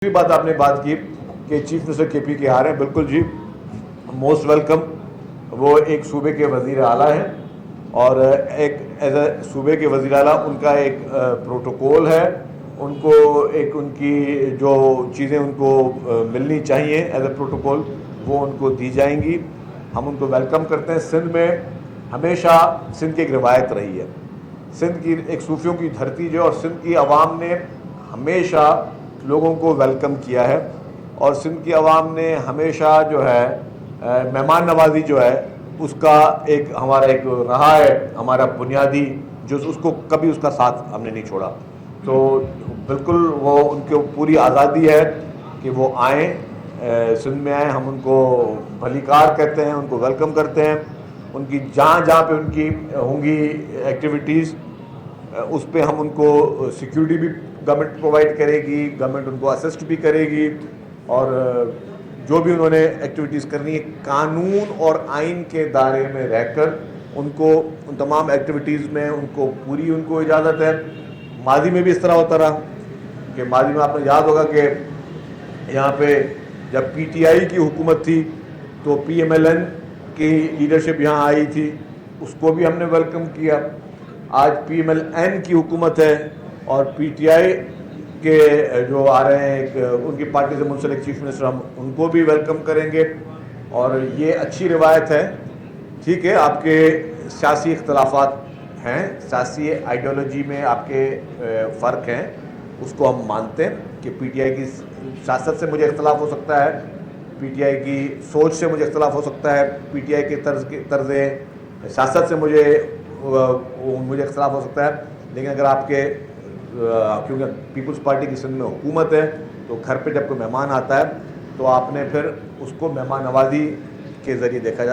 दूसरी बात आपने बात की कि चीफ मिनिस्टर केपी के आ रहे हैं, बिल्कुल जी, मोस्ट वेलकम। वो एक सूबे के वज़ीर आला हैं और एक एज ए सूबे के वज़ीर आला उनका एक प्रोटोकॉल है, उनको एक उनकी जो चीज़ें उनको मिलनी चाहिए एज ए प्रोटोकॉल वो उनको दी जाएंगी। हम उनको वेलकम करते हैं। सिंध में हमेशा सिंध की एक रिवायत रही है, सिंध की एक सूफियों की धरती जो, और सिंध की आवाम ने हमेशा लोगों को वेलकम किया है और सिंध की आवाम ने हमेशा जो है मेहमान नवाजी जो है उसका एक हमारा एक रहा है, हमारा बुनियादी जो उसको कभी उसका साथ हमने नहीं छोड़ा। तो बिल्कुल वो उनके पूरी आज़ादी है कि वो आएँ, सिंध में आएँ। हम उनको भलीकार कहते हैं, उनको वेलकम करते हैं। उनकी जहाँ जहाँ पे उनकी होंगी एक्टिविटीज़ उस पर हम उनको सिक्योरिटी भी गवर्नमेंट प्रोवाइड करेगी, गवर्नमेंट उनको असिस्ट भी करेगी और जो भी उन्होंने एक्टिविटीज़ करनी है कानून और आइन के दायरे में रहकर उनको उन तमाम एक्टिविटीज़ में उनको पूरी उनको इजाज़त है। माजी में भी इस तरह होता रहा कि माजी में आपने याद होगा कि यहाँ पे जब पीटीआई की हुकूमत थी तो पीएमएलएन की लीडरशिप यहाँ आई थी, उसको भी हमने वेलकम किया। आज पीएमएलएन की हुकूमत है और पीटीआई के जो आ रहे हैं उनकी पार्टी से मुंसलिक चीफ मिनिस्टर, हम उनको भी वेलकम करेंगे और ये अच्छी रिवायत है। ठीक है, आपके सियासी इख्तलाफात हैं, सियासी आइडियोलॉजी में आपके फ़र्क हैं, उसको हम मानते हैं कि पीटीआई की सियासत से मुझे इख्तलाफ हो सकता है, पीटीआई की सोच से मुझे इख्तलाफ हो सकता है, पीटीआई के तर्ज़ सियासत से मुझे इख्तलाफ हो सकता है, लेकिन अगर आपके क्योंकि पीपल्स पार्टी की सिंध में हुकूमत है तो घर पे जब कोई मेहमान आता है तो आपने फिर उसको मेहमान नवाजी के ज़रिए देखा जाता है।